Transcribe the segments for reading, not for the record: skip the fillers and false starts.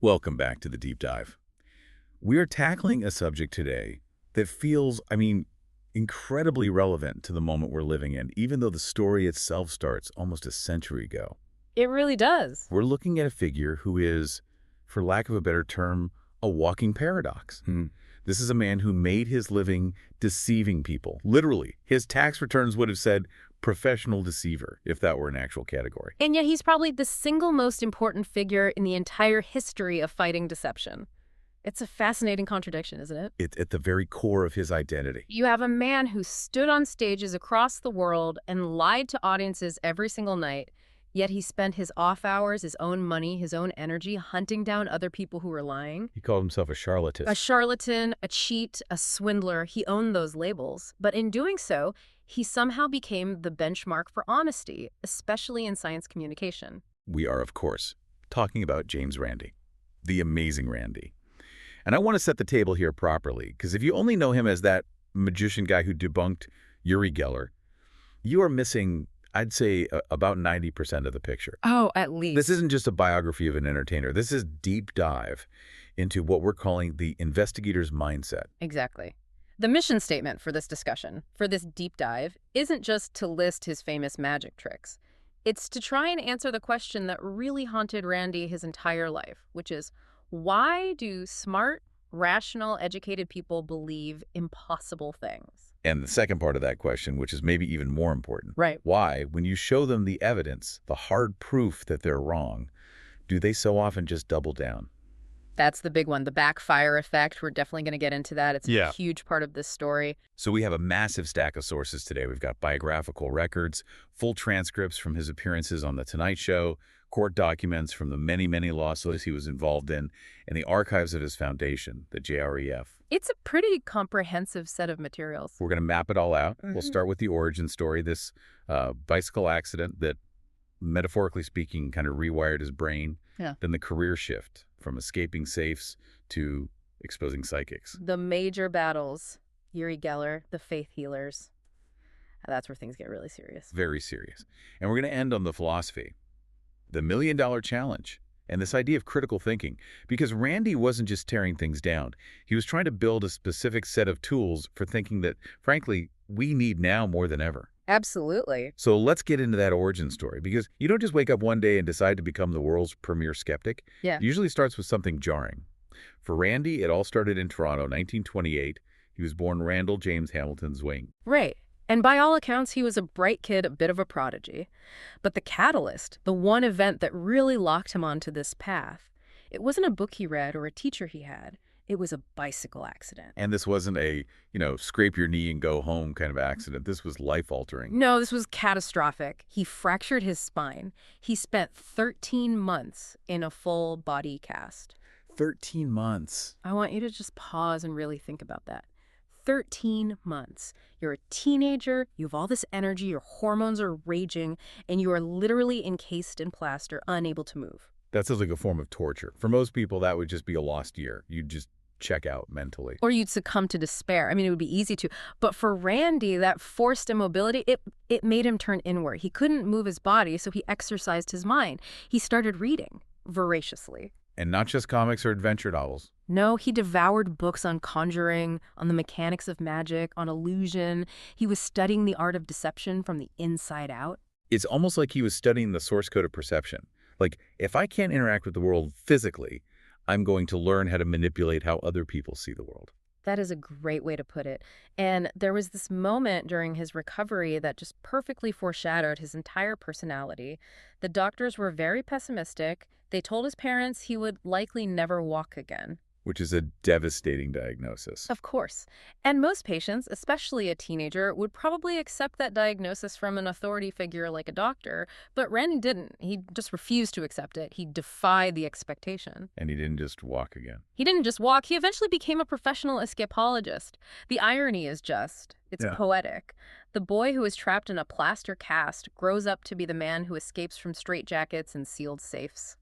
Welcome back to the Deep Dive. We are tackling a subject today that feels, incredibly relevant to the moment we're living in, even though the story itself starts almost a century ago. It really does. We're looking at a figure who is, for lack of a better term, a walking paradox. This is a man who made his living deceiving people. Literally, his tax returns would have said professional deceiver, if that were an actual category. And yet he's probably the single most important figure in the entire history of fighting deception. It's a fascinating contradiction, isn't it? It's at the very core of his identity. You have a man who stood on stages across the world and lied to audiences every single night, yet he spent his off hours, his own money, his own energy hunting down other people who were lying. He called himself a charlatan. A charlatan, a cheat, a swindler. He owned those labels. But in doing so, he somehow became the benchmark for honesty, especially in science communication. We are, of course, talking about James Randi, the Amazing Randi. And I want to set the table here properly, because if you only know him as that magician guy who debunked Uri Geller, you are missing, I'd say, about 90% of the picture. Oh, at least. This isn't just a biography of an entertainer. This is deep dive into what we're calling the investigator's mindset. Exactly. The mission statement for this discussion, for this deep dive, isn't just to list his famous magic tricks. It's to try and answer the question that really haunted Randi his entire life, which is, why do smart, rational, educated people believe impossible things? And the second part of that question, which is maybe even more important. Right. Why, when you show them the evidence, the hard proof that they're wrong, do they so often just double down? That's the big one, the backfire effect. We're definitely going to get into that. It's a huge part of this story. So we have a massive stack of sources today. We've got biographical records, full transcripts from his appearances on The Tonight Show, court documents from the many, many lawsuits he was involved in, and the archives of his foundation, the JREF. It's a pretty comprehensive set of materials. We're going to map it all out. We'll start with the origin story, this bicycle accident that, metaphorically speaking, kind of rewired his brain. Yeah. Then the career shift from escaping safes to exposing psychics. The major battles, Uri Geller, the faith healers. That's where things get really serious. Very serious. And we're going to end on the philosophy, the $1 million challenge, and this idea of critical thinking. Because Randi wasn't just tearing things down. He was trying to build a specific set of tools for thinking that, frankly, we need now more than ever. Absolutely. So let's get into that origin story, because you don't just wake up one day and decide to become the world's premier skeptic. Yeah. It usually starts with something jarring. For Randi, it all started in Toronto, 1928. He was born Randall James Hamilton Zwing. Right. And by all accounts, he was a bright kid, a bit of a prodigy. But the catalyst, the one event that really locked him onto this path, it wasn't a book he read or a teacher he had. It was a bicycle accident. And this wasn't a, scrape your knee and go home kind of accident. This was life-altering. No, this was catastrophic. He fractured his spine. He spent 13 months in a full body cast. 13 months. I want you to just pause and really think about that. 13 months. You're a teenager, you have all this energy, your hormones are raging, and you are literally encased in plaster, unable to move. That sounds like a form of torture. For most people, that would just be a lost year. You'd just check out mentally. Or you'd succumb to despair. I mean, it would be easy to. But for Randi, that forced immobility, it made him turn inward. He couldn't move his body, so he exercised his mind. He started reading voraciously. And not just comics or adventure novels. No, he devoured books on conjuring, on the mechanics of magic, on illusion. He was studying the art of deception from the inside out. It's almost like he was studying the source code of perception. Like, if I can't interact with the world physically, I'm going to learn how to manipulate how other people see the world. That is a great way to put it. And there was this moment during his recovery that just perfectly foreshadowed his entire personality. The doctors were very pessimistic. They told his parents he would likely never walk again. Which is a devastating diagnosis. Of course. And most patients, especially a teenager, would probably accept that diagnosis from an authority figure like a doctor, but Randi didn't. He just refused to accept it. He defied the expectation. And he didn't just walk again. He didn't just walk. He eventually became a professional escapologist. The irony is it's poetic. The boy who is trapped in a plaster cast grows up to be the man who escapes from straitjackets and sealed safes.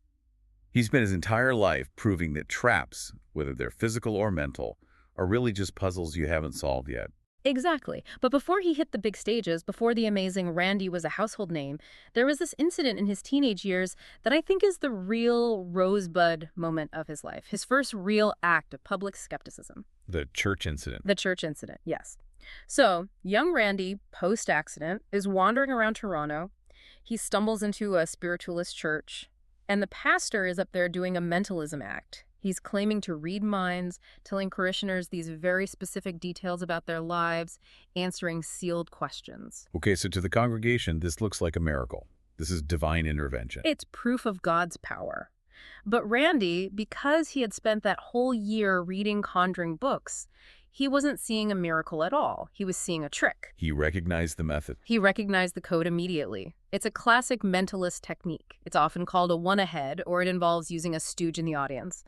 He spent his entire life proving that traps, whether they're physical or mental, are really just puzzles you haven't solved yet. Exactly. But before he hit the big stages, before the Amazing Randi was a household name, there was this incident in his teenage years that I think is the real rosebud moment of his life. His first real act of public skepticism. The church incident. The church incident, yes. So, young Randi, post-accident, is wandering around Toronto. He stumbles into a spiritualist church, and the pastor is up there doing a mentalism act. He's claiming to read minds, telling parishioners these very specific details about their lives, answering sealed questions. Okay, so to the congregation, this looks like a miracle. This is divine intervention. It's proof of God's power. But Randi, because he had spent that whole year reading conjuring books, he wasn't seeing a miracle at all. He was seeing a trick. He recognized the method. He recognized the code immediately. It's a classic mentalist technique. It's often called a one-ahead, or it involves using a stooge in the audience.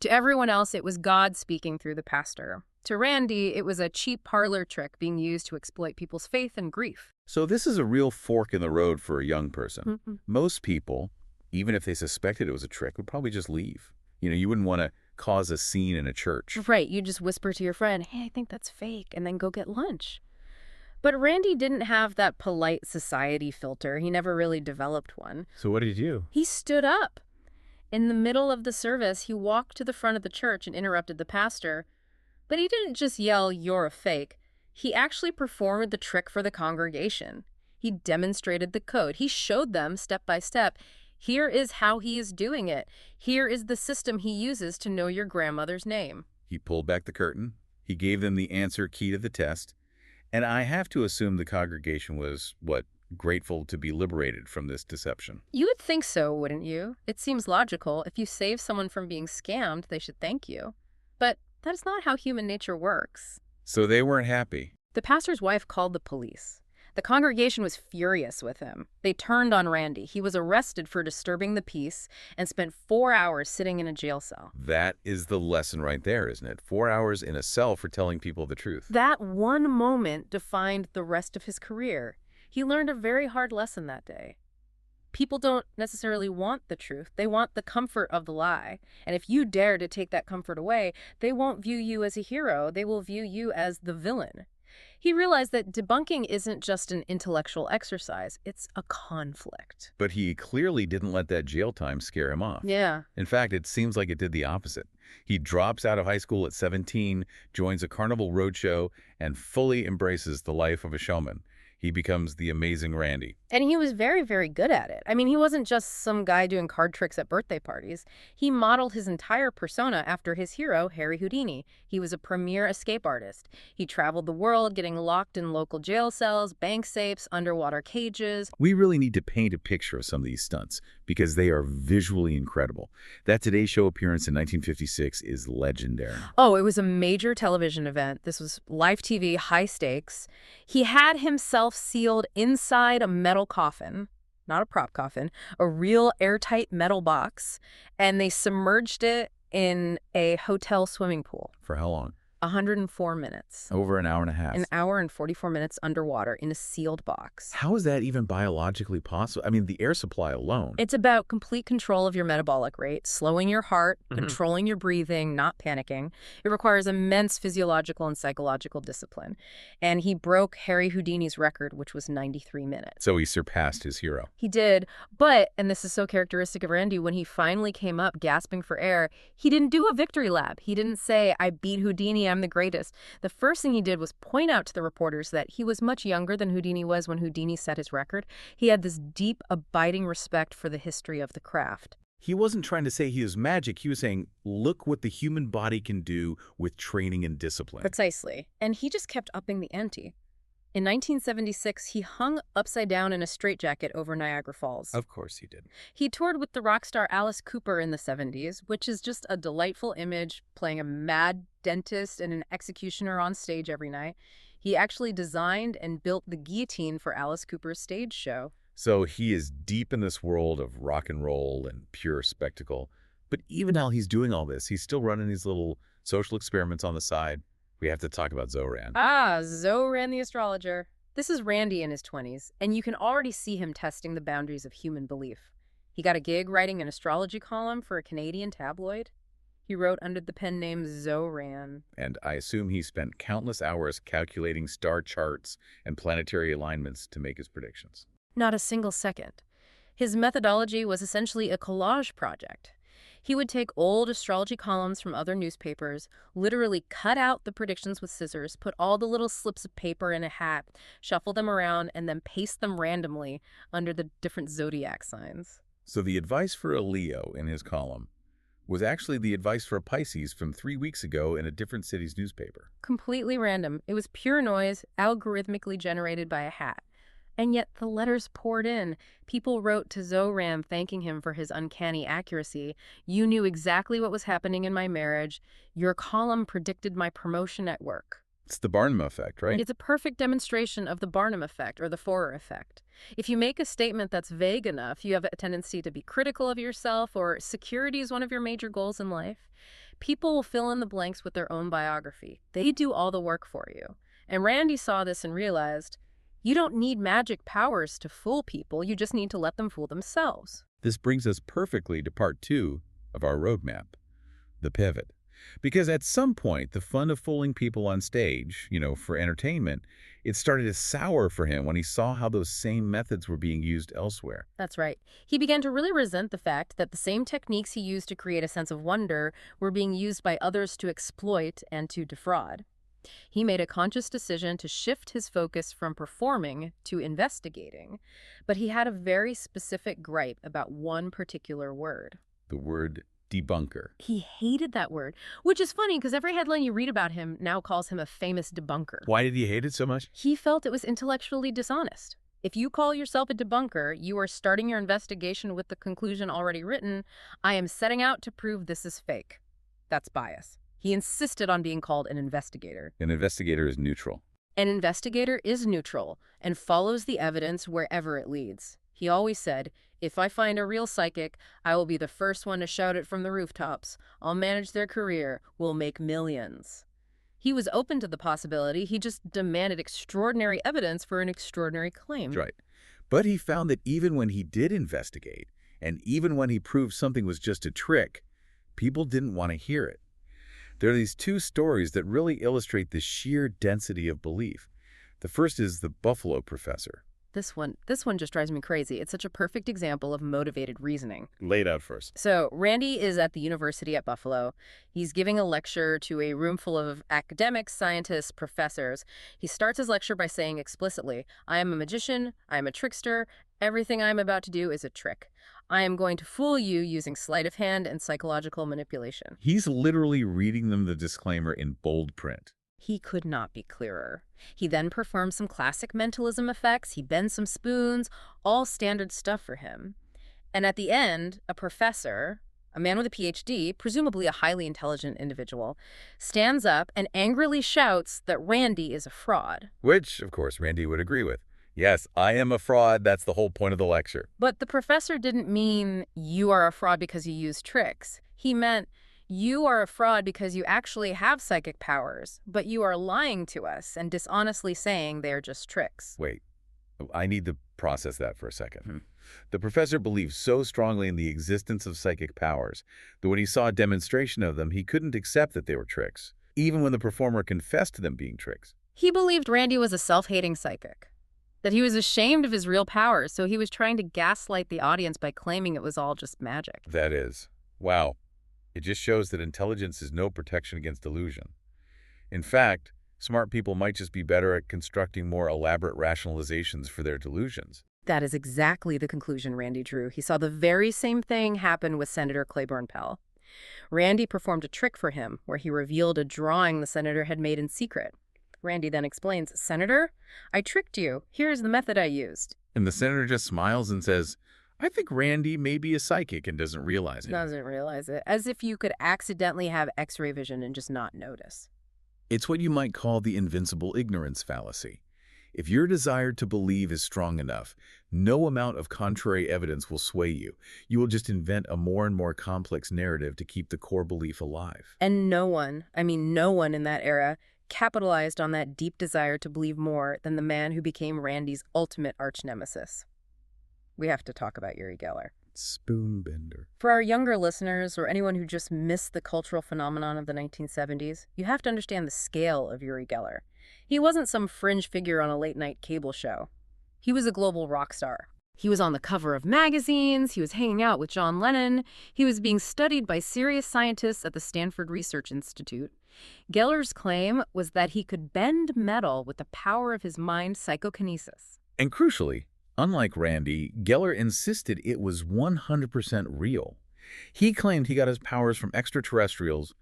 To everyone else, it was God speaking through the pastor. To Randi, it was a cheap parlor trick being used to exploit people's faith and grief. So this is a real fork in the road for a young person. Mm-hmm. Most people, even if they suspected it was a trick, would probably just leave. You wouldn't want to cause a scene in a church. Right, you just whisper to your friend, hey, I think that's fake, and then go get lunch. But Randi didn't have that polite society filter. He never really developed one. So what did he do? He stood up. In the middle of the service, he walked to the front of the church and interrupted the pastor. But he didn't just yell, you're a fake. He actually performed the trick for the congregation. He demonstrated the code. He showed them step by step. Here is how he is doing it. Here is the system he uses to know your grandmother's name. He pulled back the curtain. He gave them the answer key to the test. And I have to assume the congregation was, grateful to be liberated from this deception. You would think so, wouldn't you? It seems logical. If you save someone from being scammed, they should thank you. But that's not how human nature works. So they weren't happy. The pastor's wife called the police. The congregation was furious with him. They turned on Randi. He was arrested for disturbing the peace and spent 4 hours sitting in a jail cell. That is the lesson right there, isn't it? 4 hours in a cell for telling people the truth. That one moment defined the rest of his career. He learned a very hard lesson that day. People don't necessarily want the truth. They want the comfort of the lie. And if you dare to take that comfort away, they won't view you as a hero. They will view you as the villain. He realized that debunking isn't just an intellectual exercise, it's a conflict. But he clearly didn't let that jail time scare him off. Yeah. In fact, it seems like it did the opposite. He drops out of high school at 17, joins a carnival roadshow, and fully embraces the life of a showman. He becomes the Amazing Randi. And he was very, very good at it. I mean, he wasn't just some guy doing card tricks at birthday parties. He modeled his entire persona after his hero, Harry Houdini. He was a premier escape artist. He traveled the world, getting locked in local jail cells, bank safes, underwater cages. We really need to paint a picture of some of these stunts because they are visually incredible. That Today Show appearance in 1956 is legendary. Oh, it was a major television event. This was live TV, high stakes. He had himself sealed inside a metal coffin, not a prop coffin, a real airtight metal box, and they submerged it in a hotel swimming pool. For how long? 104 minutes. Over an hour and a half. An hour and 44 minutes underwater in a sealed box. How is that even biologically possible? I mean, the air supply alone. It's about complete control of your metabolic rate, slowing your heart, controlling your breathing, not panicking. It requires immense physiological and psychological discipline. And he broke Harry Houdini's record, which was 93 minutes. So he surpassed his hero. He did, but, and this is so characteristic of Randi, when he finally came up gasping for air, he didn't do a victory lap. He didn't say, I beat Houdini, I'm the greatest. The first thing he did was point out to the reporters that he was much younger than Houdini was when Houdini set his record. He had this deep, abiding respect for the history of the craft. He wasn't trying to say he was magic. He was saying, look what the human body can do with training and discipline. Precisely. And he just kept upping the ante. In 1976, he hung upside down in a straitjacket over Niagara Falls. Of course he did. He toured with the rock star Alice Cooper in the 70s, which is just a delightful image, playing a mad dentist and an executioner on stage every night. He actually designed and built the guillotine for Alice Cooper's stage show. So he is deep in this world of rock and roll and pure spectacle. But even while he's doing all this, he's still running these little social experiments on the side. We have to talk about Zoran. Ah, Zoran the astrologer. This is Randi in his 20s, and you can already see him testing the boundaries of human belief. He got a gig writing an astrology column for a Canadian tabloid. He wrote under the pen name Zoran. And I assume he spent countless hours calculating star charts and planetary alignments to make his predictions. Not a single second. His methodology was essentially a collage project. He would take old astrology columns from other newspapers, literally cut out the predictions with scissors, put all the little slips of paper in a hat, shuffle them around, and then paste them randomly under the different zodiac signs. So the advice for a Leo in his column was actually the advice for a Pisces from 3 weeks ago in a different city's newspaper. Completely random. It was pure noise, algorithmically generated by a hat. And yet the letters poured in. People wrote to Zoram thanking him for his uncanny accuracy. You knew exactly what was happening in my marriage. Your column predicted my promotion at work. It's the Barnum effect, right? It's a perfect demonstration of the Barnum effect or the Forer effect. If you make a statement that's vague enough, you have a tendency to be critical of yourself, or security is one of your major goals in life, people will fill in the blanks with their own biography. They do all the work for you. And Randi saw this and realized, you don't need magic powers to fool people. You just need to let them fool themselves. This brings us perfectly to part 2 of our roadmap, the pivot. Because at some point, the fun of fooling people on stage, for entertainment, it started to sour for him when he saw how those same methods were being used elsewhere. That's right. He began to really resent the fact that the same techniques he used to create a sense of wonder were being used by others to exploit and to defraud. He made a conscious decision to shift his focus from performing to investigating, but he had a very specific gripe about one particular word. The word debunker. He hated that word, which is funny because every headline you read about him now calls him a famous debunker. Why did he hate it so much? He felt it was intellectually dishonest. If you call yourself a debunker, you are starting your investigation with the conclusion already written, I am setting out to prove this is fake. That's bias. He insisted on being called an investigator. An investigator is neutral. An investigator is neutral and follows the evidence wherever it leads. He always said, if I find a real psychic, I will be the first one to shout it from the rooftops. I'll manage their career. We'll make millions. He was open to the possibility. He just demanded extraordinary evidence for an extraordinary claim. That's right. But he found that even when he did investigate, and even when he proved something was just a trick, people didn't want to hear it. There are these 2 stories that really illustrate the sheer density of belief. The first is the Buffalo professor. This one just drives me crazy. It's such a perfect example of motivated reasoning. Lay it out first. So Randi is at the university at Buffalo. He's giving a lecture to a room full of academics, scientists, professors. He starts his lecture by saying explicitly, I am a magician, I am a trickster, everything I am about to do is a trick. I am going to fool you using sleight of hand and psychological manipulation. He's literally reading them the disclaimer in bold print. He could not be clearer. He then performs some classic mentalism effects. He bends some spoons, all standard stuff for him. And at the end, a professor, a man with a PhD, presumably a highly intelligent individual, stands up and angrily shouts that Randi is a fraud. Which, of course, Randi would agree with. Yes, I am a fraud. That's the whole point of the lecture. But the professor didn't mean you are a fraud because you use tricks. He meant you are a fraud because you actually have psychic powers, but you are lying to us and dishonestly saying they're just tricks. Wait, I need to process that for a second. The professor believed so strongly in the existence of psychic powers that when he saw a demonstration of them, he couldn't accept that they were tricks, even when the performer confessed to them being tricks. He believed Randi was a self-hating psychic, that he was ashamed of his real powers, so he was trying to gaslight the audience by claiming it was all just magic. That is. Wow. It just shows that intelligence is no protection against delusion. In fact, smart people might just be better at constructing more elaborate rationalizations for their delusions. That is exactly the conclusion Randi drew. He saw the very same thing happen with Senator Claiborne Pell. Randi performed a trick for him where he revealed a drawing the senator had made in secret. Randi then explains, Senator, I tricked you. Here's the method I used. And the senator just smiles and says, I think Randi may be a psychic and doesn't realize it. Doesn't realize it. As if you could accidentally have X-ray vision and just not notice. It's what you might call the invincible ignorance fallacy. If your desire to believe is strong enough, no amount of contrary evidence will sway you. You will just invent a more and more complex narrative to keep the core belief alive. And no one in that era capitalized on that deep desire to believe more than the man who became Randi's ultimate arch-nemesis. We have to talk about Uri Geller. Spoonbender. For our younger listeners or anyone who just missed the cultural phenomenon of the 1970s, you have to understand the scale of Uri Geller. He wasn't some fringe figure on a late-night cable show. He was a global rock star. He was on the cover of magazines, he was hanging out with John Lennon, he was being studied by serious scientists at the Stanford Research Institute. Geller's claim was that he could bend metal with the power of his mind psychokinesis. And crucially, unlike Randi, Geller insisted it was 100% real. He claimed he got his powers from extraterrestrials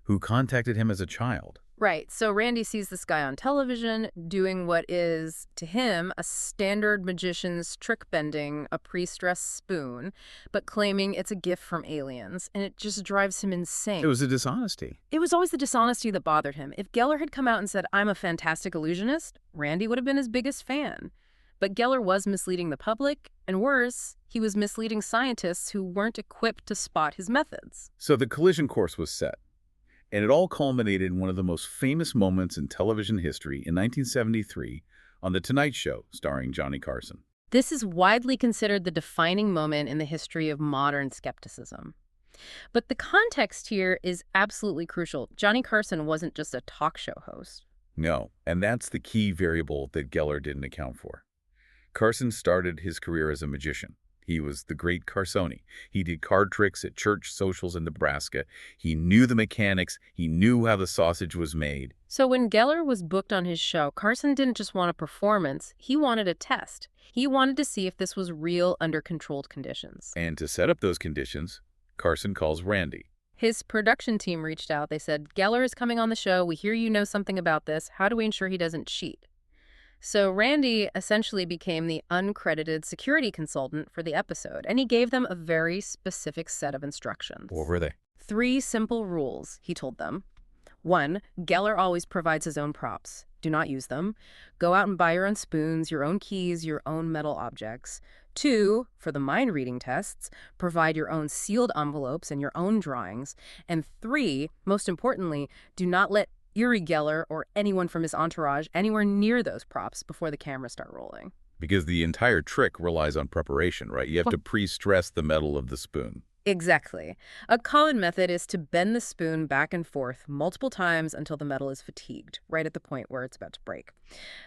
who contacted him as a child. Right, so Randi sees this guy on television doing what is, to him, a standard magician's trick bending a pre-stressed spoon, but claiming it's a gift from aliens, and it just drives him insane. It was a dishonesty. It was always the dishonesty that bothered him. If Geller had come out and said, "I'm a fantastic illusionist," Randi would have been his biggest fan. But Geller was misleading the public, and worse, he was misleading scientists who weren't equipped to spot his methods. So the collision course was set. And it all culminated in one of the most famous moments in television history in 1973 on The Tonight Show, starring Johnny Carson. This is widely considered the defining moment in the history of modern skepticism. But the context here is absolutely crucial. Johnny Carson wasn't just a talk show host. No, and that's the key variable that Geller didn't account for. Carson started his career as a magician. He was the great Carsoni. He did card tricks at church socials in Nebraska. He knew the mechanics. He knew how the sausage was made. So when Geller was booked on his show, Carson didn't just want a performance. He wanted a test. He wanted to see if this was real under controlled conditions. And to set up those conditions, Carson calls Randi. His production team reached out. They said, "Geller is coming on the show. We hear you know something about this. How do we ensure he doesn't cheat?" So Randi essentially became the uncredited security consultant for the episode, and he gave them a very specific set of instructions. What were they? 3 simple rules, he told them. 1, Geller always provides his own props. Do not use them. Go out and buy your own spoons, your own keys, your own metal objects. 2, for the mind-reading tests, provide your own sealed envelopes and your own drawings. And 3, most importantly, do not let Uri Geller or anyone from his entourage anywhere near those props before the cameras start rolling. Because the entire trick relies on preparation, right? You have to pre-stress the metal of the spoon. Exactly. A common method is to bend the spoon back and forth multiple times until the metal is fatigued, right at the point where it's about to break.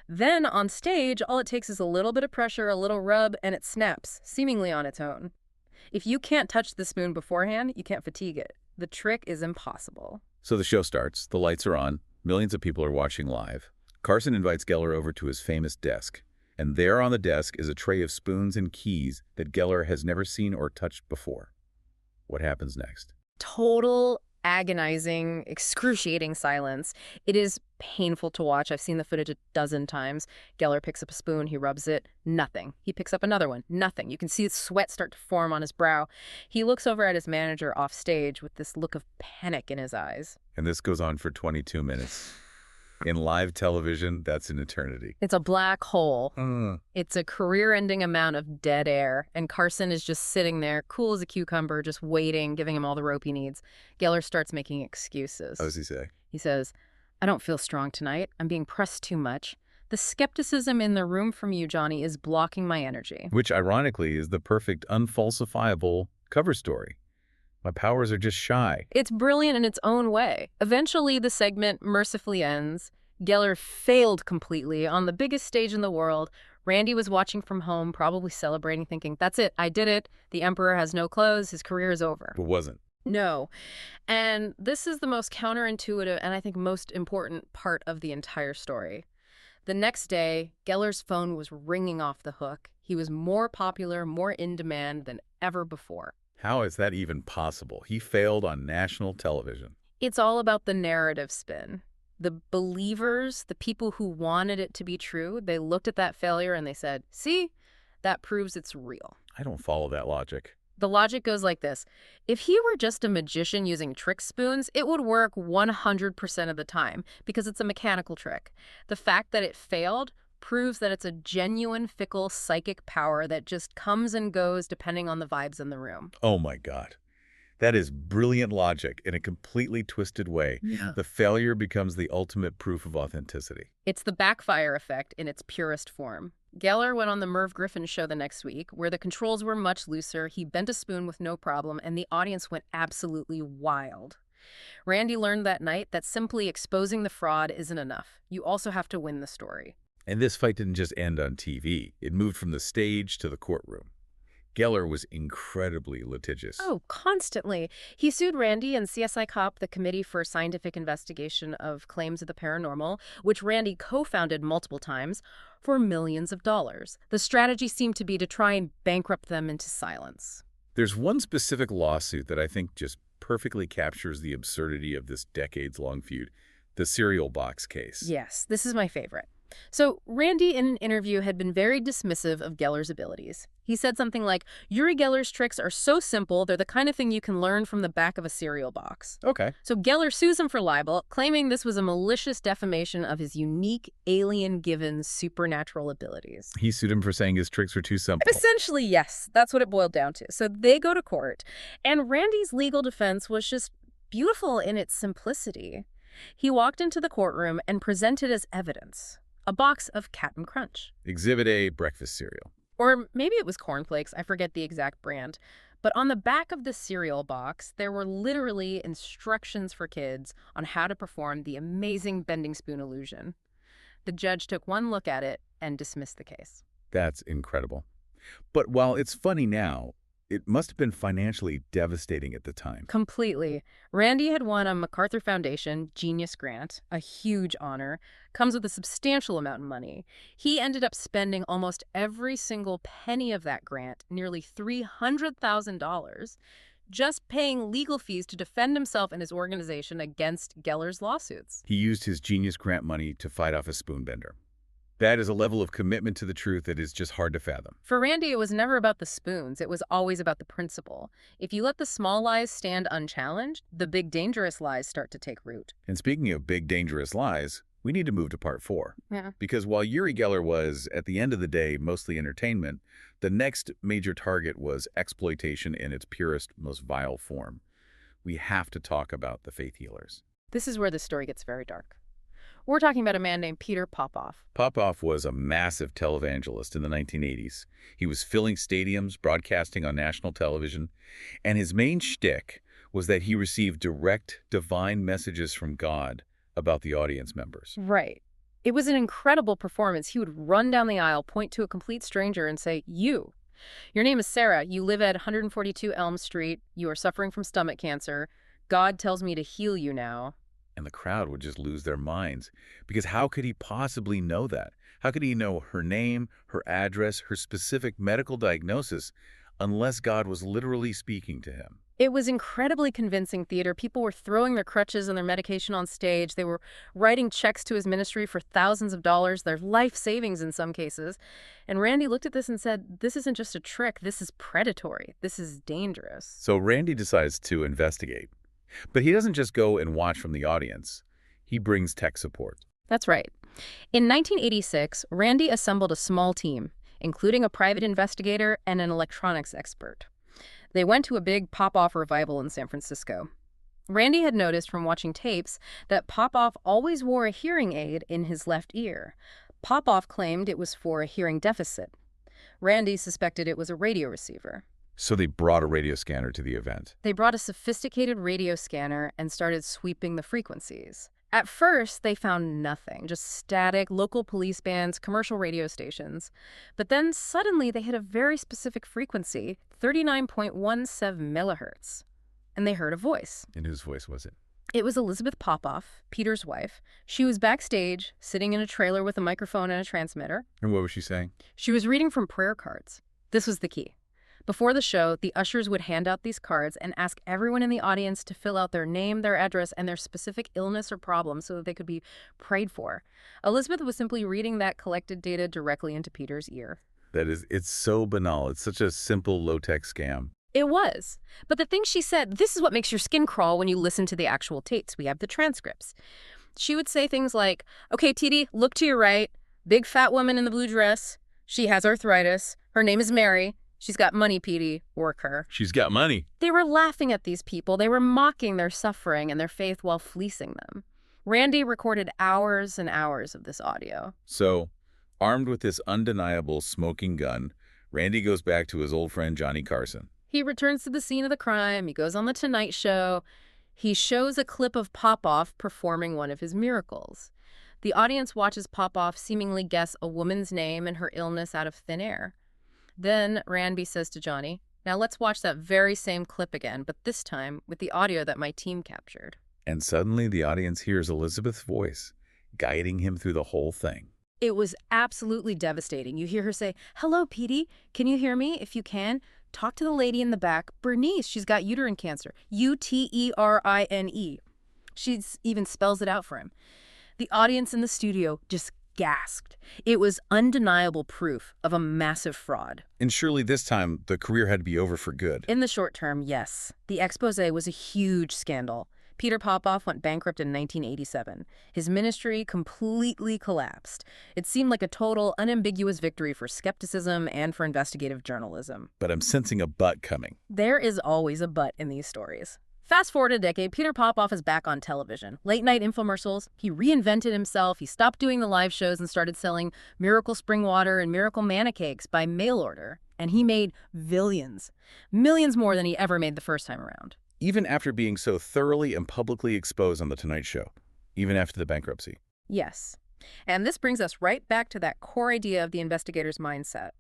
Then, on stage, all it takes is a little bit of pressure, a little rub, and it snaps, seemingly on its own. If you can't touch the spoon beforehand, you can't fatigue it. The trick is impossible. So the show starts. The lights are on. Millions of people are watching live. Carson invites Geller over to his famous desk. And there on the desk is a tray of spoons and keys that Geller has never seen or touched before. What happens next? Total, agonizing, excruciating silence. It is painful to watch. I've seen the footage a dozen times. Geller picks up a spoon, he rubs it, nothing. He picks up another one, nothing. You can see sweat start to form on his brow. He looks over at his manager off stage with this look of panic in his eyes. And this goes on for 22 minutes. In live television, that's an eternity. It's a black hole. It's a career-ending amount of dead air, and Carson is just sitting there, cool as a cucumber, just waiting, giving him all the rope he needs. Geller starts making excuses. What does he say? He says, "I don't feel strong tonight. I'm being pressed too much. The skepticism in the room from you, Johnny, is blocking my energy." Which, ironically, is the perfect, unfalsifiable cover story. My powers are just shy. It's brilliant in its own way. Eventually, the segment mercifully ends. Geller failed completely on the biggest stage in the world. Randi was watching from home, probably celebrating, thinking, "That's it, I did it. The Emperor has no clothes. His career is over." But wasn't. No. And this is the most counterintuitive and I think most important part of the entire story. The next day, Geller's phone was ringing off the hook. He was more popular, more in demand than ever before. How is that even possible? He failed on national television. It's all about the narrative spin. The believers, the people who wanted it to be true, they looked at that failure and they said, "See, that proves it's real." I don't follow that logic. The logic goes like this. If he were just a magician using trick spoons, it would work 100% of the time because it's a mechanical trick. The fact that it failed proves that it's a genuine, fickle psychic power that just comes and goes depending on the vibes in the room. Oh my God. That is brilliant logic in a completely twisted way. Yeah. The failure becomes the ultimate proof of authenticity. It's the backfire effect in its purest form. Geller went on the Merv Griffin show the next week, where the controls were much looser, he bent a spoon with no problem, and the audience went absolutely wild. Randi learned that night that simply exposing the fraud isn't enough. You also have to win the story. And this fight didn't just end on TV. It moved from the stage to the courtroom. Geller was incredibly litigious. Oh, constantly. He sued Randi and CSI Cop, the Committee for Scientific Investigation of Claims of the Paranormal, which Randi co-founded multiple times, for millions of dollars. The strategy seemed to be to try and bankrupt them into silence. There's one specific lawsuit that I think just perfectly captures the absurdity of this decades-long feud, the cereal box case. Yes, this is my favorite. So, Randi, in an interview, had been very dismissive of Geller's abilities. He said something like, Uri Geller's tricks are so simple, they're the kind of thing you can learn from the back of a cereal box. Okay. So Geller sues him for libel, claiming this was a malicious defamation of his unique, alien-given supernatural abilities. He sued him for saying his tricks were too simple. Essentially, yes. That's what it boiled down to. So they go to court, and Randi's legal defense was just beautiful in its simplicity. He walked into the courtroom and presented as evidence a box of Cap'n Crunch. Exhibit A, breakfast cereal. Or maybe it was cornflakes, I forget the exact brand. But on the back of the cereal box, there were literally instructions for kids on how to perform the amazing bending spoon illusion. The judge took one look at it and dismissed the case. That's incredible. But while it's funny now, it must have been financially devastating at the time. Completely. Randi had won a MacArthur Foundation Genius Grant, a huge honor, comes with a substantial amount of money. He ended up spending almost every single penny of that grant, nearly $300,000, just paying legal fees to defend himself and his organization against Geller's lawsuits. He used his Genius Grant money to fight off a spoonbender. That is a level of commitment to the truth that is just hard to fathom. For Randi, it was never about the spoons. It was always about the principle. If you let the small lies stand unchallenged, the big dangerous lies start to take root. And speaking of big dangerous lies, we need to move to part 4. Yeah. Because while Uri Geller was, at the end of the day, mostly entertainment, the next major target was exploitation in its purest, most vile form. We have to talk about the faith healers. This is where the story gets very dark. We're talking about a man named Peter Popoff. Popoff was a massive televangelist in the 1980s. He was filling stadiums, broadcasting on national television, and his main shtick was that he received direct divine messages from God about the audience members. Right. It was an incredible performance. He would run down the aisle, point to a complete stranger, and say, "You. Your name is Sarah. You live at 142 Elm Street. You are suffering from stomach cancer. God tells me to heal you now." And the crowd would just lose their minds, because how could he possibly know that? How could he know her name, her address, her specific medical diagnosis, unless God was literally speaking to him? It was incredibly convincing theater. People were throwing their crutches and their medication on stage. They were writing checks to his ministry for thousands of dollars, their life savings in some cases. And Randi looked at this and said, this isn't just a trick. This is predatory. This is dangerous. So Randi decides to investigate. But he doesn't just go and watch from the audience. He brings tech support. That's right. In 1986, Randi assembled a small team, including a private investigator and an electronics expert. They went to a big Popoff revival in San Francisco. Randi had noticed from watching tapes that Popoff always wore a hearing aid in his left ear. Popoff claimed it was for a hearing deficit. Randi suspected it was a radio receiver. So they brought a radio scanner to the event. They brought a sophisticated radio scanner and started sweeping the frequencies. At first, they found nothing, just static, local police bands, commercial radio stations. But then suddenly they hit a very specific frequency, 39.17 megahertz. And they heard a voice. And whose voice was it? It was Elizabeth Popoff, Peter's wife. She was backstage, sitting in a trailer with a microphone and a transmitter. And what was she saying? She was reading from prayer cards. This was the key. Before the show, the ushers would hand out these cards and ask everyone in the audience to fill out their name, their address, and their specific illness or problem so that they could be prayed for. Elizabeth was simply reading that collected data directly into Peter's ear. It's so banal. It's such a simple, low-tech scam. It was. But the thing she said, this is what makes your skin crawl when you listen to the actual tapes. We have the transcripts. She would say things like, "Okay, TD, look to your right. Big fat woman in the blue dress. She has arthritis. Her name is Mary. She's got money, PD. Work her." She's got money. They were laughing at these people. They were mocking their suffering and their faith while fleecing them. Randi recorded hours and hours of this audio. So Armed with this undeniable smoking gun, Randy goes back to his old friend Johnny Carson. He returns to the scene of the crime. He goes on The Tonight Show. He shows a clip of Popoff performing one of his miracles. The audience watches Popoff seemingly guess a woman's name and her illness out of thin air. Then Randy says to Johnny, "Now let's watch that very same clip again, but this time with the audio that my team captured." And suddenly the audience hears Elizabeth's voice, guiding him through the whole thing. It was absolutely devastating. You hear her say, "Hello, Petey. Can you hear me? If you can, talk to the lady in the back. Bernice, she's got uterine cancer. Uterine. She even spells it out for him." The audience in the studio just gasped. It was undeniable proof of a massive fraud. And surely this time, the career had to be over for good. In the short term, yes. The expose was a huge scandal. Peter Popoff went bankrupt in 1987. His ministry completely collapsed. It seemed like a total, unambiguous victory for skepticism and for investigative journalism. But I'm sensing a but coming. There is always a but in these stories. Fast forward a decade, Peter Popoff is back on television. Late-night infomercials. He reinvented himself. He stopped doing the live shows and started selling Miracle Spring Water and Miracle Manna Cakes by mail order. And he made billions. Millions more than he ever made the first time around. Even after being so thoroughly and publicly exposed on The Tonight Show. Even after the bankruptcy. Yes. And this brings us right back to that core idea of the investigator's mindset.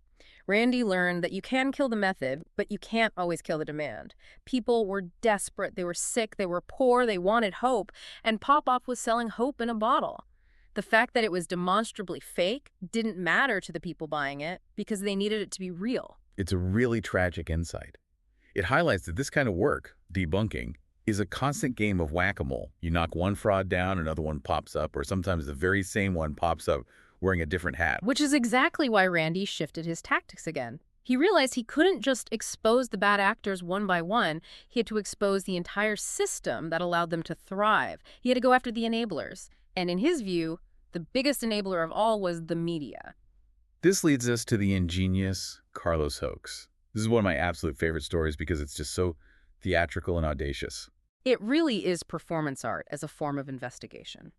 Randy learned that you can kill the method, but you can't always kill the demand. People were desperate, they were sick, they were poor, they wanted hope, and Popoff was selling hope in a bottle. The fact that it was demonstrably fake didn't matter to the people buying it because they needed it to be real. It's a really tragic insight. It highlights that this kind of work, debunking, is a constant game of whack-a-mole. You knock one fraud down, another one pops up, or sometimes the very same one pops up wearing a different hat. Which is exactly why Randy shifted his tactics again. He realized he couldn't just expose the bad actors one by one. He had to expose the entire system that allowed them to thrive. He had to go after the enablers. And in his view, the biggest enabler of all was the media. This leads us to the ingenious Carlos hoax. This is one of my absolute favorite stories because it's just so theatrical and audacious. It really is performance art as a form of investigation.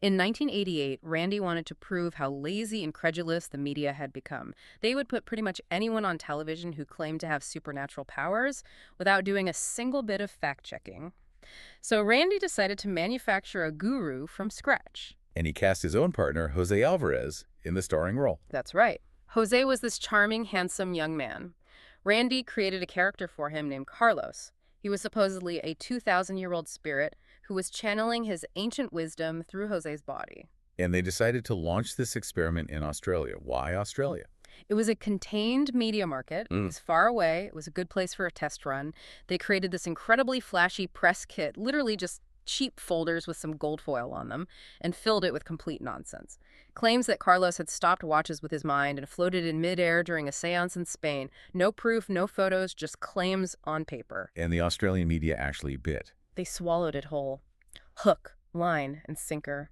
In 1988, Randy wanted to prove how lazy and credulous the media had become. They would put pretty much anyone on television who claimed to have supernatural powers without doing a single bit of fact-checking. So Randy decided to manufacture a guru from scratch. And he cast his own partner, Jose Alvarez, in the starring role. That's right. Jose was this charming, handsome young man. Randy created a character for him named Carlos. He was supposedly a 2,000-year-old spirit who was channeling his ancient wisdom through Jose's body. And they decided to launch this experiment in Australia. Why Australia? It was a contained media market. It was far away. It was a good place for a test run. They created this incredibly flashy press kit, literally just cheap folders with some gold foil on them, and filled it with complete nonsense. Claims that Carlos had stopped watches with his mind and floated in midair during a seance in Spain. No proof, no photos, just claims on paper. And the Australian media actually bit. They swallowed it whole. Hook, line, and sinker.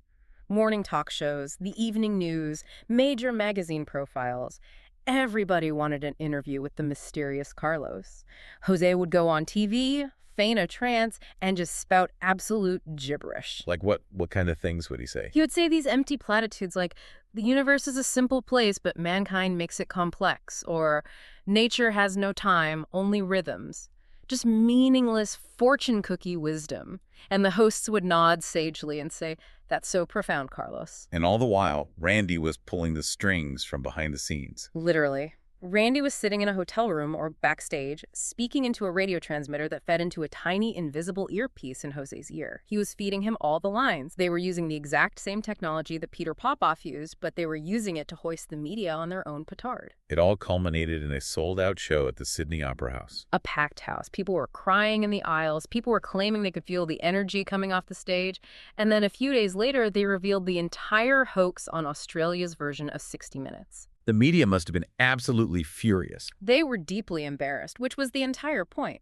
Morning talk shows, the evening news, major magazine profiles. Everybody wanted an interview with the mysterious Carlos. Jose would go on TV, feign a trance, and just spout absolute gibberish. Like what kind of things would he say? He would say these empty platitudes like, "The universe is a simple place, but mankind makes it complex," or "Nature has no time, only rhythms." Just meaningless fortune cookie wisdom. And the hosts would nod sagely and say, "That's so profound, Carlos." And all the while, Randy was pulling the strings from behind the scenes. Literally. Randy was sitting in a hotel room or backstage, speaking into a radio transmitter that fed into a tiny invisible earpiece in Jose's ear. He was feeding him all the lines. They were using the exact same technology that Peter Popoff used, but they were using it to hoist the media on their own petard. It all culminated in a sold-out show at the Sydney Opera House. A packed house. People were crying in the aisles. People were claiming they could feel the energy coming off the stage. And then a few days later, they revealed the entire hoax on Australia's version of 60 Minutes. The media must have been absolutely furious. They were deeply embarrassed, which was the entire point.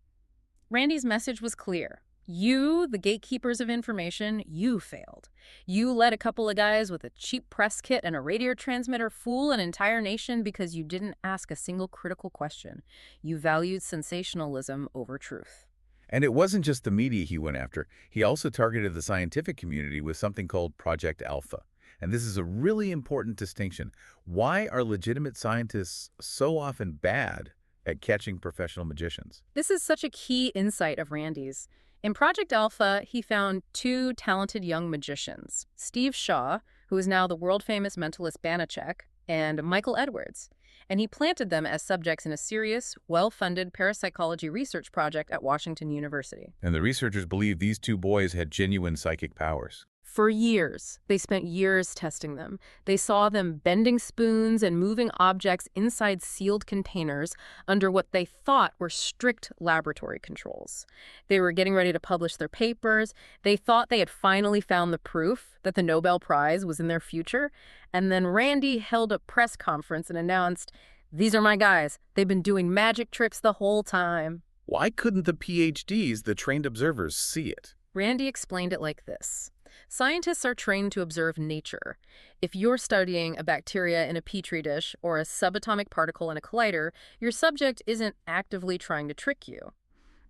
Randy's message was clear. You, the gatekeepers of information, you failed. You let a couple of guys with a cheap press kit and a radio transmitter fool an entire nation because you didn't ask a single critical question. You valued sensationalism over truth. And it wasn't just the media he went after. He also targeted the scientific community with something called Project Alpha. And this is a really important distinction. Why are legitimate scientists so often bad at catching professional magicians? This is such a key insight of Randi's. In Project Alpha, he found two talented young magicians, Steve Shaw, who is now the world-famous mentalist Banachek, and Michael Edwards. And he planted them as subjects in a serious, well-funded parapsychology research project at Washington University. And the researchers believe these two boys had genuine psychic powers. For years, they spent years testing them. They saw them bending spoons and moving objects inside sealed containers under what they thought were strict laboratory controls. They were getting ready to publish their papers. They thought they had finally found the proof that the Nobel Prize was in their future. And then Randi held a press conference and announced, "These are my guys. They've been doing magic tricks the whole time." Why couldn't the PhDs, the trained observers, see it? Randi explained it like this. Scientists are trained to observe nature. If you're studying a bacteria in a petri dish or a subatomic particle in a collider, your subject isn't actively trying to trick you.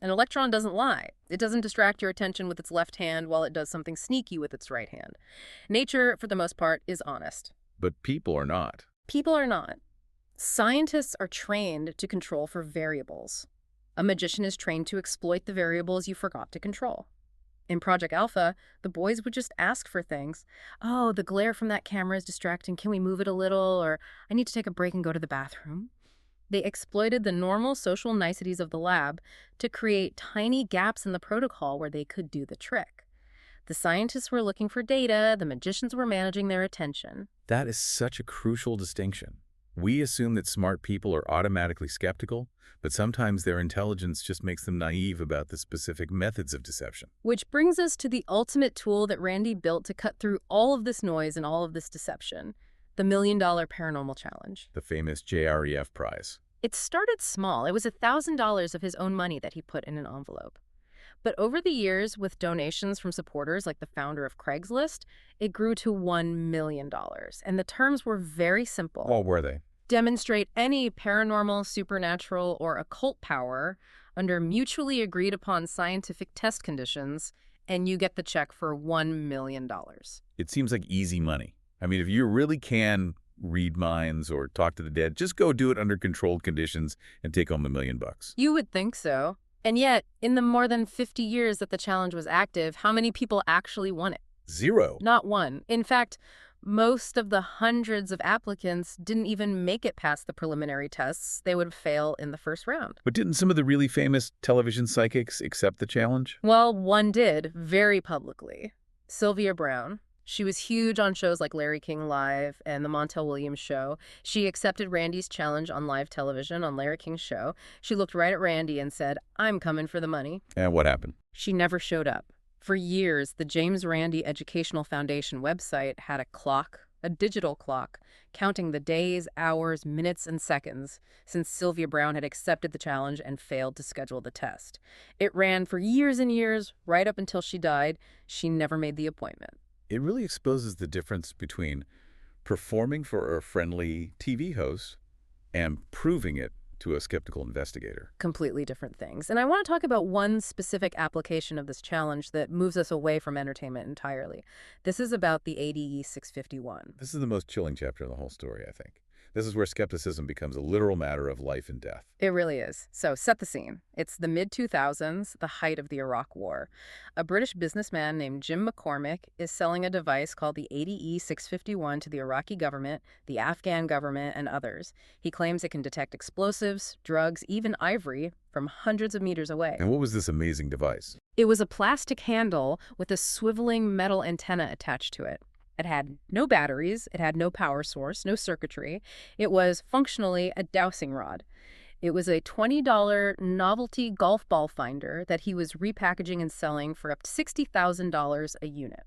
An electron doesn't lie. It doesn't distract your attention with its left hand while it does something sneaky with its right hand. Nature, for the most part, is honest. But people are not. People are not. Scientists are trained to control for variables. A magician is trained to exploit the variables you forgot to control. In Project Alpha, the boys would just ask for things. "Oh, the glare from that camera is distracting. Can we move it a little?" Or, "I need to take a break and go to the bathroom." They exploited the normal social niceties of the lab to create tiny gaps in the protocol where they could do the trick. The scientists were looking for data, the magicians were managing their attention. That is such a crucial distinction. We assume that smart people are automatically skeptical, but sometimes their intelligence just makes them naive about the specific methods of deception. Which brings us to the ultimate tool that Randi built to cut through all of this noise and all of this deception, the $1 Million Paranormal Challenge. The famous JREF prize. It started small. It was $1,000 of his own money that he put in an envelope. But over the years, with donations from supporters like the founder of Craigslist, it grew to $1 million. And the terms were very simple. What were they? Demonstrate any paranormal, supernatural, or occult power under mutually agreed upon scientific test conditions, and you get the check for $1 million. It seems like easy money. I mean, if you really can read minds or talk to the dead, just go do it under controlled conditions and take home $1 million. You would think so. And yet, in the more than 50 years that the challenge was active, how many people actually won it? Zero. Not one. In fact, most of the hundreds of applicants didn't even make it past the preliminary tests. They would fail in the first round. But didn't some of the really famous television psychics accept the challenge? Well, one did, very publicly. Sylvia Browne. She was huge on shows like Larry King Live and The Montel Williams Show. She accepted Randi's challenge on live television on Larry King's show. She looked right at Randi and said, "I'm coming for the money." And what happened? She never showed up. For years, the James Randi Educational Foundation website had a clock, a digital clock, counting the days, hours, minutes, and seconds since Sylvia Browne had accepted the challenge and failed to schedule the test. It ran for years and years, right up until she died. She never made the appointment. It really exposes the difference between performing for a friendly TV host and proving it to a skeptical investigator. Completely different things. And I want to talk about one specific application of this challenge that moves us away from entertainment entirely. This is about the ADE 651. This is the most chilling chapter in the whole story, I think. This is where skepticism becomes a literal matter of life and death. It really is. So set the scene. It's the mid-2000s, the height of the Iraq War. A British businessman named Jim McCormick is selling a device called the ADE 651 to the Iraqi government, the Afghan government, and others. He claims it can detect explosives, drugs, even ivory from hundreds of meters away. And what was this amazing device? It was a plastic handle with a swiveling metal antenna attached to it. It had no batteries, it had no power source, no circuitry. It was functionally a dowsing rod. It was a $20 novelty golf ball finder that he was repackaging and selling for up to $60,000 a unit.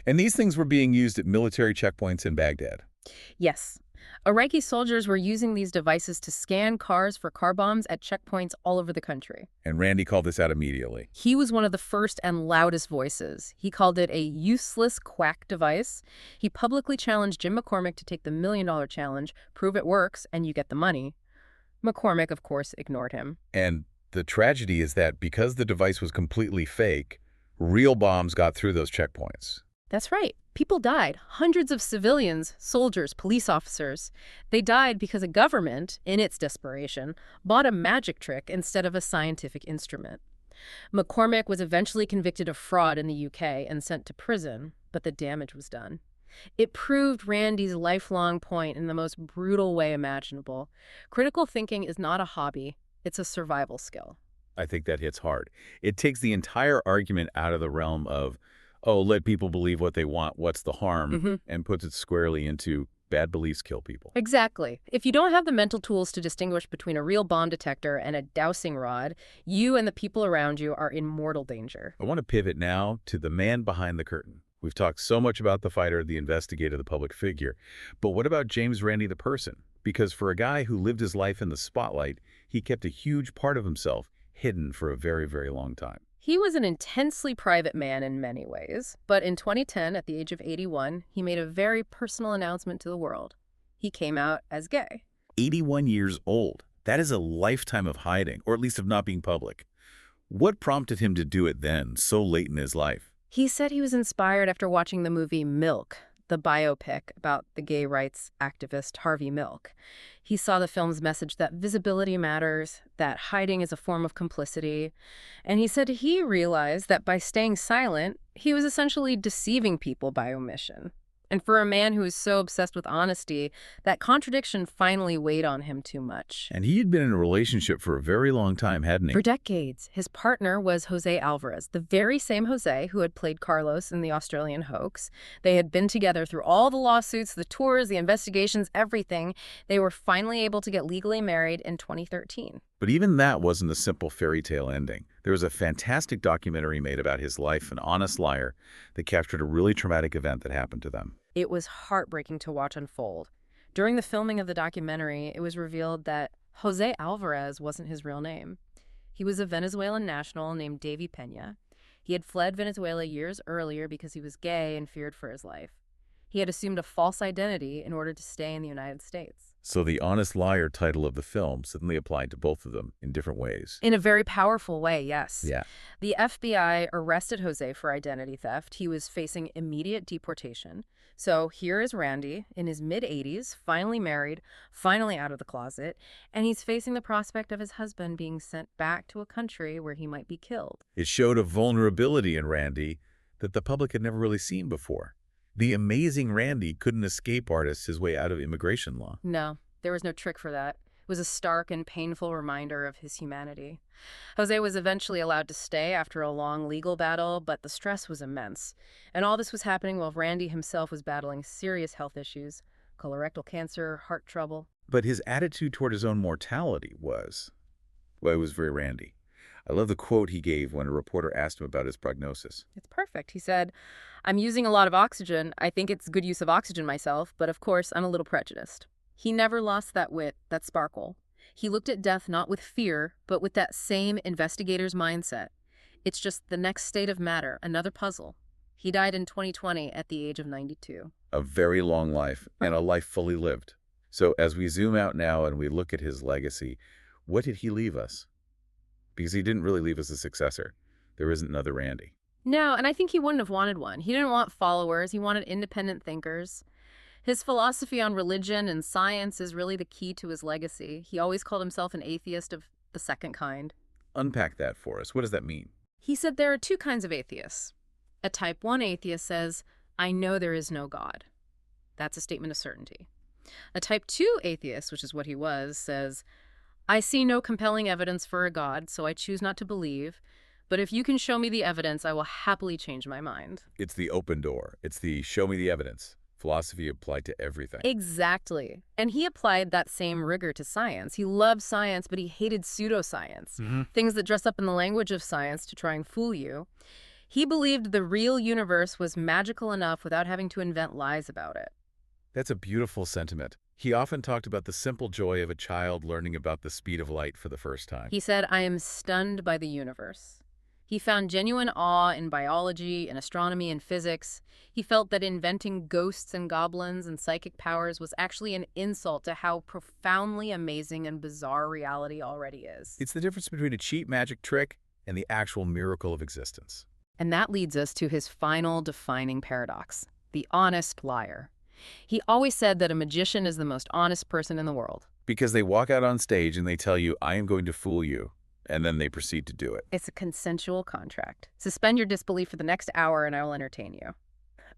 And these things were being used at military checkpoints in Baghdad. Yes. Iraqi soldiers were using these devices to scan cars for car bombs at checkpoints all over the country. And Randi called this out immediately. He was one of the first and loudest voices. He called it a useless quack device. He publicly challenged Jim McCormick to take the $1 million challenge, prove it works, and you get the money. McCormick, of course, ignored him. And the tragedy is that because the device was completely fake, real bombs got through those checkpoints. That's right. People died. Hundreds of civilians, soldiers, police officers. They died because a government, in its desperation, bought a magic trick instead of a scientific instrument. McCormick was eventually convicted of fraud in the UK and sent to prison, but the damage was done. It proved Randi's lifelong point in the most brutal way imaginable. Critical thinking is not a hobby, it's a survival skill. I think that hits hard. It takes the entire argument out of the realm of, oh, let people believe what they want, what's the harm, and puts it squarely into bad beliefs kill people. Exactly. If you don't have the mental tools to distinguish between a real bomb detector and a dowsing rod, you and the people around you are in mortal danger. I want to pivot now to the man behind the curtain. We've talked so much about the fighter, the investigator, the public figure. But what about James Randi the person? Because for a guy who lived his life in the spotlight, he kept a huge part of himself hidden for a very, very long time. He was an intensely private man in many ways, but in 2010, at the age of 81, he made a very personal announcement to the world. He came out as gay. 81 years old. That is a lifetime of hiding, or at least of not being public. What prompted him to do it then, so late in his life? He said he was inspired after watching the movie Milk, the biopic about the gay rights activist Harvey Milk. He saw the film's message that visibility matters, that hiding is a form of complicity, and he said he realized that by staying silent, he was essentially deceiving people by omission. And for a man who was so obsessed with honesty, that contradiction finally weighed on him too much. And he had been in a relationship for a very long time, hadn't he? For decades. His partner was Jose Alvarez, the very same Jose who had played Carlos in the Australian hoax. They had been together through all the lawsuits, the tours, the investigations, everything. They were finally able to get legally married in 2013. But even that wasn't a simple fairy tale ending. There was a fantastic documentary made about his life, An Honest Liar, that captured a really traumatic event that happened to them. It was heartbreaking to watch unfold. During the filming of the documentary, it was revealed that Jose Alvarez wasn't his real name. He was a Venezuelan national named Davy Peña. He had fled Venezuela years earlier because he was gay and feared for his life. He had assumed a false identity in order to stay in the United States. So the Honest Liar title of the film suddenly applied to both of them in different ways. In a very powerful way, yes. Yeah. The FBI arrested Jose for identity theft. He was facing immediate deportation. So here is Randi, in his mid-80s, finally married, finally out of the closet, and he's facing the prospect of his husband being sent back to a country where he might be killed. It showed a vulnerability in Randi that the public had never really seen before. The Amazing Randi couldn't escape artist his way out of immigration law. No, there was no trick for that. It was a stark and painful reminder of his humanity. Jose was eventually allowed to stay after a long legal battle, but the stress was immense. And all this was happening while Randi himself was battling serious health issues, colorectal cancer, heart trouble. But his attitude toward his own mortality was, well, it was very Randi. I love the quote he gave when a reporter asked him about his prognosis. It's perfect. He said, "I'm using a lot of oxygen. I think it's good use of oxygen myself, but of course, I'm a little prejudiced." He never lost that wit, that sparkle. He looked at death not with fear, but with that same investigator's mindset. It's just the next state of matter, another puzzle. He died in 2020 at the age of 92. A very long life, and a life fully lived. So as we zoom out now and we look at his legacy, what did he leave us? Because he didn't really leave us a successor. There isn't another Randi. No, and I think he wouldn't have wanted one. He didn't want followers. He wanted independent thinkers. His philosophy on religion and science is really the key to his legacy. He always called himself an atheist of the second kind. Unpack that for us. What does that mean? He said there are two kinds of atheists. A type 1 atheist says, "I know there is no God." That's a statement of certainty. A type 2 atheist, which is what he was, says, "I see no compelling evidence for a God, so I choose not to believe. But if you can show me the evidence, I will happily change my mind." It's the open door. It's the show me the evidence. Philosophy applied to everything. Exactly. And he applied that same rigor to science. He loved science, but he hated pseudoscience, things that dress up in the language of science to try and fool you. He believed the real universe was magical enough without having to invent lies about it. That's a beautiful sentiment. He often talked about the simple joy of a child learning about the speed of light for the first time. He said, "I am stunned by the universe." He found genuine awe in biology and astronomy and physics. He felt that inventing ghosts and goblins and psychic powers was actually an insult to how profoundly amazing and bizarre reality already is. It's the difference between a cheap magic trick and the actual miracle of existence. And that leads us to his final defining paradox, the honest liar. He always said that a magician is the most honest person in the world. Because they walk out on stage and they tell you, I am going to fool you, and then they proceed to do it. It's a consensual contract. Suspend your disbelief for the next hour and I will entertain you.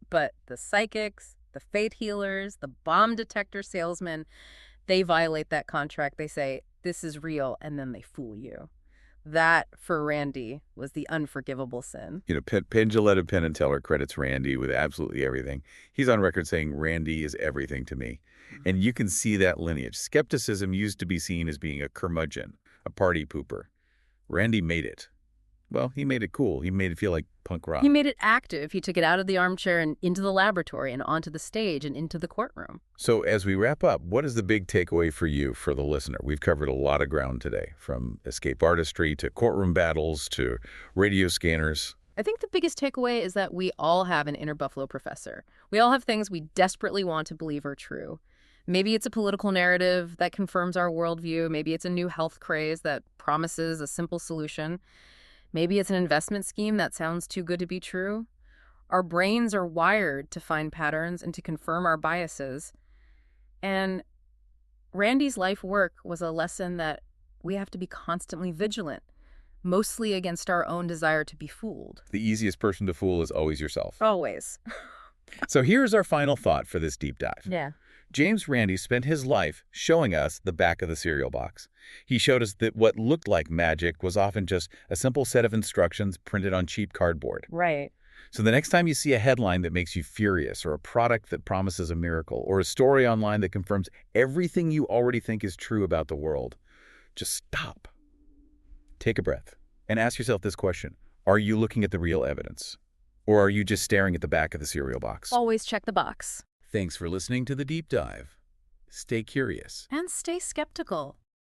But the psychics, the faith healers, the bomb detector salesmen, they violate that contract. They say, this is real, and then they fool you. That, for Randi, was the unforgivable sin. You know, Penn Jillette of Penn and Teller credits Randi with absolutely everything. He's on record saying, Randi is everything to me. And you can see that lineage. Skepticism used to be seen as being a curmudgeon, a party pooper. Randi made it. Well, he made it cool. He made it feel like punk rock. He made it active. He took it out of the armchair and into the laboratory and onto the stage and into the courtroom. So as we wrap up, what is the big takeaway for you, for the listener? We've covered a lot of ground today, from escape artistry to courtroom battles to radio scanners. I think the biggest takeaway is that we all have an inner Buffalo professor. We all have things we desperately want to believe are true. Maybe it's a political narrative that confirms our worldview. Maybe it's a new health craze that promises a simple solution. Maybe it's an investment scheme that sounds too good to be true. Our brains are wired to find patterns and to confirm our biases. And Randi's life work was a lesson that we have to be constantly vigilant, mostly against our own desire to be fooled. The easiest person to fool is always yourself. Always. So here's our final thought for this deep dive. Yeah. James Randi spent his life showing us the back of the cereal box. He showed us that what looked like magic was often just a simple set of instructions printed on cheap cardboard. Right. So the next time you see a headline that makes you furious, or a product that promises a miracle, or a story online that confirms everything you already think is true about the world, just stop. Take a breath and ask yourself this question. Are you looking at the real evidence? Or are you just staring at the back of the cereal box? Always check the box. Thanks for listening to The Deep Dive. Stay curious. And stay skeptical.